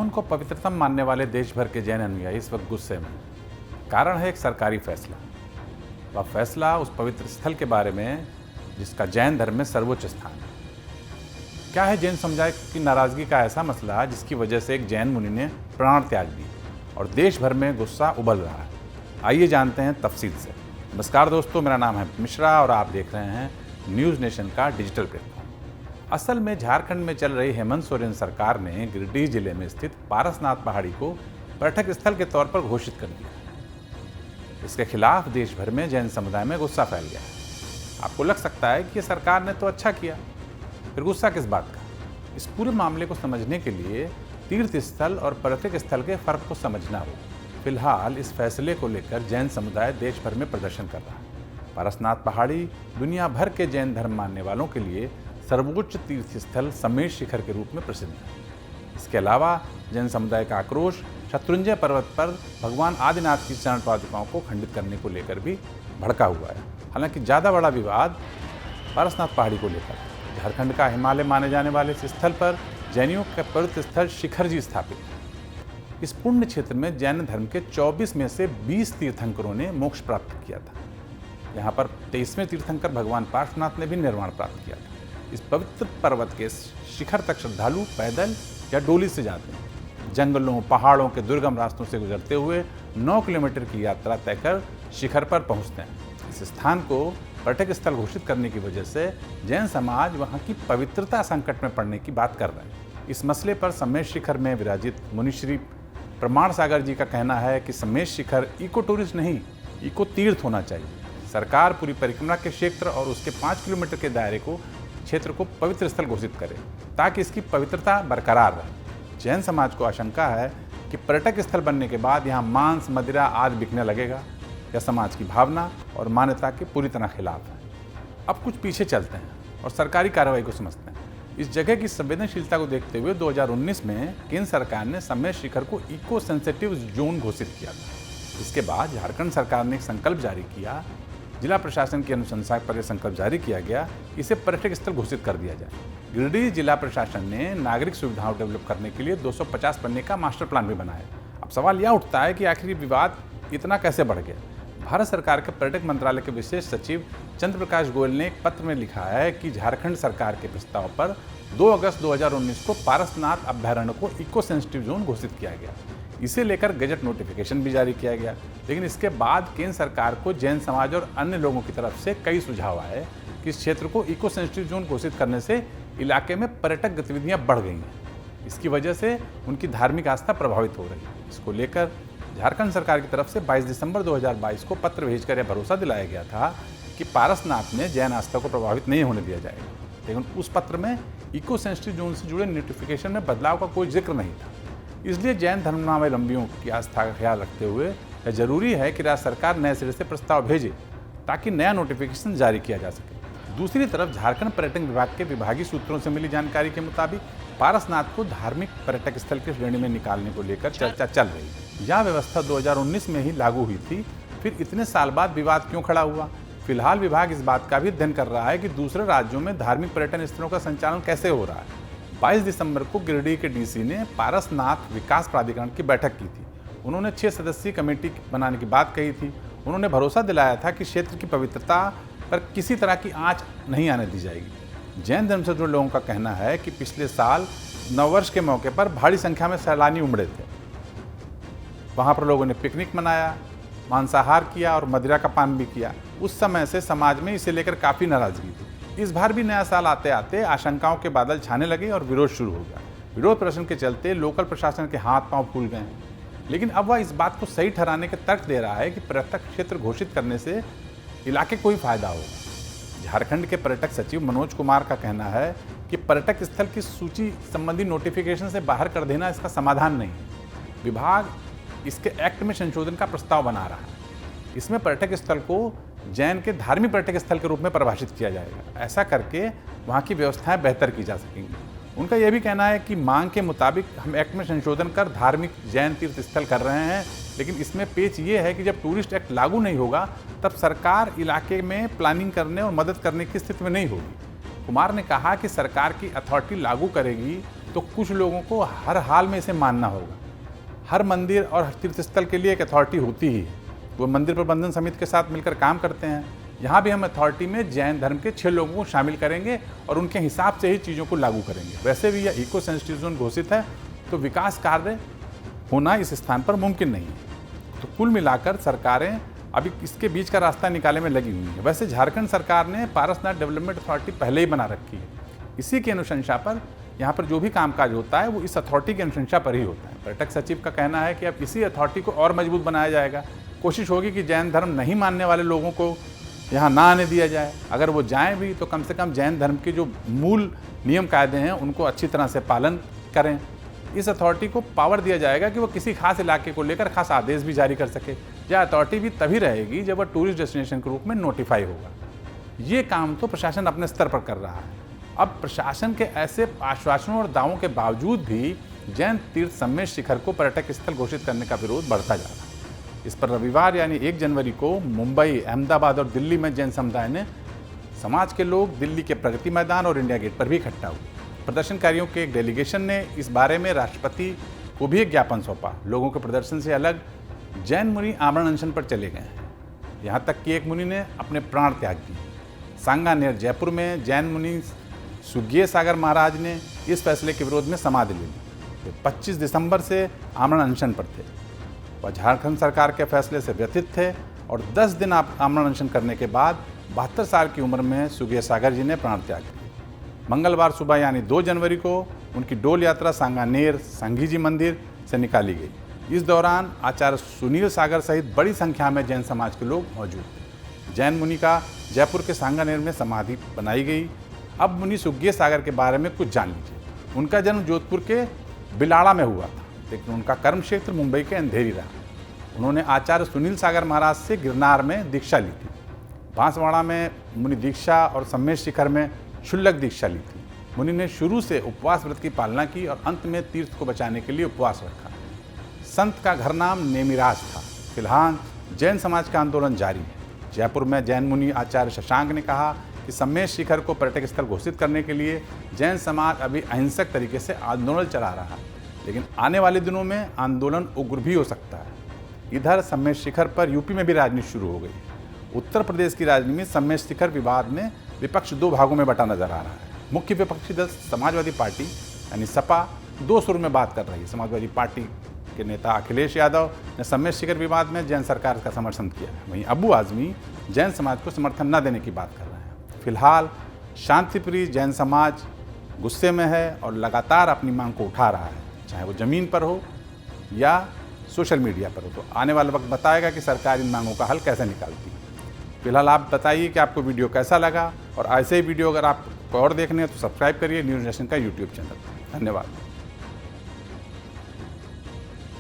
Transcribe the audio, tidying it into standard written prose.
सावन को पवित्रतम मानने वाले देश भर के जैन अनुयायी इस वक्त गुस्से में। कारण है एक सरकारी फैसला। वह फैसला उस पवित्र स्थल के बारे में जिसका जैन धर्म में सर्वोच्च स्थान है। क्या है जैन समुदाय की नाराजगी का ऐसा मसला जिसकी वजह से एक जैन मुनि ने प्राण त्याग दिए और देश भर में गुस्सा उबल रहा है? आइए जानते हैं तफसील से। नमस्कार दोस्तों, मेरा नाम है मिश्रा और आप देख रहे हैं न्यूज़ नेशन का डिजिटल प्लेटफॉर्म। असल में झारखंड में चल रही हेमंत सोरेन सरकार ने गिरिडीह जिले में स्थित पारसनाथ पहाड़ी को पर्यटक स्थल के तौर पर घोषित कर दिया। इसके खिलाफ देश भर में जैन समुदाय में गुस्सा फैल गया है। आपको लग सकता है कि सरकार ने तो अच्छा किया, फिर गुस्सा किस बात का? इस पूरे मामले को समझने के लिए तीर्थ स्थल और पर्यटक स्थल के फर्क को समझना होगा। फिलहाल इस फैसले को लेकर जैन समुदाय देश भर में प्रदर्शन कर रहा है। पारसनाथ पहाड़ी दुनिया भर के जैन धर्म मानने वालों के लिए सर्वोच्च तीर्थ स्थल समेश शिखर के रूप में प्रसिद्ध है। इसके अलावा जैन समुदाय का आक्रोश शत्रुंजय पर्वत पर भगवान आदिनाथ की चरण पादुकाओं को खंडित करने को लेकर भी भड़का हुआ है। हालांकि ज़्यादा बड़ा विवाद पारसनाथ पहाड़ी को लेकर है। झारखंड का हिमालय माने जाने वाले इस स्थल पर जैनियों का पवित्र स्थल शिखर जी स्थापित है। इस पुण्य क्षेत्र में जैन धर्म के 24 में से 20 तीर्थंकरों ने मोक्ष प्राप्त किया था। यहाँ पर 23वें तीर्थंकर भगवान पार्श्वनाथ ने भी निर्वाण प्राप्त किया था। इस पवित्र पर्वत के शिखर तक श्रद्धालु पैदल या डोली से जाते हैं। जंगलों पहाड़ों के दुर्गम रास्तों से गुजरते हुए 9 किलोमीटर की यात्रा तय कर शिखर पर पहुंचते हैं। इस स्थान को पर्यटक स्थल घोषित करने की वजह से जैन समाज वहां की पवित्रता संकट में पड़ने की बात कर रहे हैं। इस मसले पर समेश शिखर में विराजित मुनिश्री प्रमाण सागर जी का कहना है कि समेश शिखर इको टूरिस्ट नहीं, इको तीर्थ होना चाहिए। सरकार पूरी परिक्रमा के क्षेत्र और उसके 5 किलोमीटर के दायरे को क्षेत्र को पवित्र स्थल घोषित करे ताकि इसकी पवित्रता बरकरार रहे। जैन समाज को आशंका है कि पर्यटक स्थल बनने के बाद यहाँ मांस मदिरा आदि बिकने लगेगा। यह समाज की भावना और मान्यता के पूरी तरह खिलाफ है। अब कुछ पीछे चलते हैं और सरकारी कार्रवाई को समझते हैं। इस जगह की संवेदनशीलता को देखते हुए 2019 में केंद्र सरकार ने समेश शिखर को इको सेंसिटिव जोन घोषित किया था। इसके बाद झारखंड सरकार ने एक संकल्प जारी किया। जिला प्रशासन की अनुशंसा पर यह संकल्प जारी किया गया, इसे पर्यटक स्थल घोषित कर दिया जाए। गिरिडीह जिला प्रशासन ने नागरिक सुविधाओं डेवलप करने के लिए 250 पन्ने का मास्टर प्लान भी बनाया। अब सवाल यह उठता है कि आखिर विवाद इतना कैसे बढ़ गया? भारत सरकार के पर्यटक मंत्रालय के विशेष सचिव चंद्र प्रकाश गोयल ने एक पत्र में लिखा है कि झारखंड सरकार के प्रस्ताव पर 2 अगस्त 2019 को पारसनाथ अभ्यारण्य को इको सेंसिटिव जोन घोषित किया गया। इसे लेकर गजट नोटिफिकेशन भी जारी किया गया। लेकिन इसके बाद केंद्र सरकार को जैन समाज और अन्य लोगों की तरफ से कई सुझाव आए कि इस क्षेत्र को इको सेंसिटिव जोन घोषित करने से इलाके में पर्यटक गतिविधियां बढ़ गई हैं। इसकी वजह से उनकी धार्मिक आस्था प्रभावित हो रही है। इसको लेकर झारखंड सरकार की तरफ से 22 दिसंबर 2022 को पत्र भेजकर यह भरोसा दिलाया गया था कि पारसनाथ में जैन आस्था को प्रभावित नहीं होने दिया जाएगा। लेकिन उस पत्र में इको सेंसिटिव जोन से जुड़े नोटिफिकेशन में बदलाव का कोई जिक्र नहीं था। इसलिए जैन धर्मावलंबियों की आस्था का ख्याल रखते हुए यह जरूरी है कि राज्य सरकार नए सिरे से प्रस्ताव भेजे ताकि नया नोटिफिकेशन जारी किया जा सके। दूसरी तरफ झारखंड पर्यटन विभाग के विभागीय सूत्रों से मिली जानकारी के मुताबिक पारसनाथ को धार्मिक पर्यटक स्थल की श्रेणी में निकालने को लेकर चर्चा चल रही है। यह व्यवस्था 2019 में ही लागू हुई थी, फिर इतने साल बाद विवाद क्यों खड़ा हुआ? फिलहाल विभाग इस बात का भी अध्ययन कर रहा है कि दूसरे राज्यों में धार्मिक पर्यटन स्थलों का संचालन कैसे हो रहा है। 22 दिसंबर को गिरिडीह के डीसी ने पारसनाथ विकास प्राधिकरण की बैठक की थी। उन्होंने 6 सदस्यीय कमेटी बनाने की बात कही थी। उन्होंने भरोसा दिलाया था कि क्षेत्र की पवित्रता पर किसी तरह की आंच नहीं आने दी जाएगी। जैन धर्म से जुड़े लोगों का कहना है कि पिछले साल नववर्ष के मौके पर भारी संख्या में सैलानी उमड़े थे। वहाँ पर लोगों ने पिकनिक मनाया, मांसाहार किया और मदिरा का पान भी किया। उस समय से समाज में इसे लेकर काफ़ी नाराजगी थी। इस बार भी नया साल आते आते आशंकाओं के बादल छाने लगे और विरोध शुरू हो गया। विरोध प्रदर्शन के चलते लोकल प्रशासन के हाथ पांव फूल गए हैं। लेकिन अब वह इस बात को सही ठहराने के तर्क दे रहा है कि पर्यटक क्षेत्र घोषित करने से इलाके को ही फायदा होगा। झारखंड के पर्यटक सचिव मनोज कुमार का कहना है कि पर्यटक स्थल की सूची संबंधी नोटिफिकेशन से बाहर कर देना इसका समाधान नहीं है। विभाग इसके एक्ट में संशोधन का प्रस्ताव बना रहा है। इसमें पर्यटक स्थल को जैन के धार्मिक पर्यटक स्थल के रूप में परिभाषित किया जाएगा। ऐसा करके वहाँ की व्यवस्थाएं बेहतर की जा सकेंगी। उनका यह भी कहना है कि मांग के मुताबिक हम एक्ट में संशोधन कर धार्मिक जैन तीर्थ स्थल कर रहे हैं, लेकिन इसमें पेच ये है कि जब टूरिस्ट एक्ट लागू नहीं होगा तब सरकार इलाके में प्लानिंग करने और मदद करने की स्थिति में नहीं होगी। कुमार ने कहा कि सरकार की अथॉरिटी लागू करेगी तो कुछ लोगों को हर हाल में इसे मानना होगा। हर मंदिर और हर तीर्थ स्थल के लिए एक अथॉरिटी होती ही है, वो मंदिर प्रबंधन समिति के साथ मिलकर काम करते हैं। यहाँ भी हम अथॉरिटी में जैन धर्म के 6 लोगों को शामिल करेंगे और उनके हिसाब से ही चीज़ों को लागू करेंगे। वैसे भी यह इको सेंसिटिव जोन घोषित है, तो विकास कार्य होना इस स्थान पर मुमकिन नहीं है। तो कुल मिलाकर सरकारें अभी इसके बीच का रास्ता निकालने में लगी हुई है। वैसे झारखंड सरकार ने पारसनाथ डेवलपमेंट अथॉरिटी पहले ही बना रखी है। इसी की अनुशंसा पर यहाँ पर जो भी कामकाज होता है वो इस अथॉरिटी की अनुशंसा पर ही होता है। पर्यटक सचिव का कहना है कि अब इसी अथॉरिटी को और मजबूत बनाया जाएगा। कोशिश होगी कि जैन धर्म नहीं मानने वाले लोगों को यहाँ ना आने दिया जाए। अगर वो जाएं भी तो कम से कम जैन धर्म के जो मूल नियम कायदे हैं उनको अच्छी तरह से पालन करें। इस अथॉरिटी को पावर दिया जाएगा कि वो किसी खास इलाके को लेकर खास आदेश भी जारी कर सके। यह अथॉरिटी भी तभी रहेगी जब वह टूरिस्ट डेस्टिनेशन के रूप में नोटिफाई होगा। ये काम तो प्रशासन अपने स्तर पर कर रहा है। अब प्रशासन के ऐसे आश्वासनों और दावों के बावजूद भी जैन तीर्थ सम्मेद शिखर को पर्यटक स्थल घोषित करने का विरोध बढ़ता जा रहा है। इस पर रविवार यानी 1 जनवरी को मुंबई, अहमदाबाद और दिल्ली में जैन समुदाय ने समाज के लोग दिल्ली के प्रगति मैदान और इंडिया गेट पर भी इकट्ठा हुए। प्रदर्शनकारियों के एक डेलीगेशन ने इस बारे में राष्ट्रपति को भी एक ज्ञापन सौंपा। लोगों के प्रदर्शन से अलग जैन मुनि आमरण अनशन पर चले गए हैं। यहाँ तक कि एक मुनि ने अपने प्राण त्याग दिए। सांगानेर जयपुर में जैन मुनि सुग्गिय सागर महाराज ने इस फैसले के विरोध में समाधि ले ली। वे 25 दिसंबर से आमरण अनशन पर थे। वह झारखंड सरकार के फैसले से व्यथित थे और 10 दिन आमरण अनशन करने के बाद 72 साल की उम्र में सुग्गिय सागर जी ने प्राण त्याग दिए। मंगलवार सुबह यानी 2 जनवरी को उनकी डोल यात्रा सांगानेर संघी जी मंदिर से निकाली गई। इस दौरान आचार्य सुनील सागर सहित बड़ी संख्या में जैन समाज के लोग मौजूद थे। जैन मुनि का जयपुर के सांगानेर में समाधि बनाई गई। अब मुनि सुग्गिय सागर के बारे में कुछ जान लीजिए। उनका जन्म जोधपुर के बिलाड़ा में हुआ था, लेकिन उनका कर्म क्षेत्र मुंबई के अंधेरी रहा। उन्होंने आचार्य सुनील सागर महाराज से गिरनार में दीक्षा ली थी। बांसवाड़ा में मुनि दीक्षा और सम्मेद शिखर में क्षुल्लक दीक्षा ली थी। मुनि ने शुरू से उपवास व्रत की पालना की और अंत में तीर्थ को बचाने के लिए उपवास रखा। संत का घर नाम नेमिराज था। फिलहाल जैन समाज का आंदोलन जारी है। जयपुर में जैन मुनि आचार्य शशांक ने कहा कि सम्मेद शिखर को पर्यटक स्थल घोषित करने के लिए जैन समाज अभी अहिंसक तरीके से आंदोलन चला रहा है, लेकिन आने वाले दिनों में आंदोलन उग्र भी हो सकता है। इधर सम्मेद शिखर पर यूपी में भी राजनीति शुरू हो गई। उत्तर प्रदेश की राजनीति में सम्मेद शिखर विवाद में विपक्ष 2 भागों में बटा नजर आ रहा है। मुख्य विपक्षी दल समाजवादी पार्टी यानी सपा 2 सुर में बात कर रही है। समाजवादी पार्टी के नेता अखिलेश यादव ने सम्मेद शिखर विवाद में जैन सरकार का समर्थन किया है। वहीं अबू आजमी जैन समाज को समर्थन न देने की बात कर रहे हैं। फिलहाल शांतिप्रिय जैन समाज गुस्से में है और लगातार अपनी मांग को उठा रहा है, चाहे वो ज़मीन पर हो या सोशल मीडिया पर हो। तो आने वाला वक्त बताएगा कि सरकार इन मांगों का हल कैसे निकालती है। फिलहाल आप बताइए कि आपको वीडियो कैसा लगा, और ऐसे ही वीडियो अगर आपको और देखने हैं तो सब्सक्राइब करिए न्यूज़ नेशन का यूट्यूब चैनल। धन्यवाद।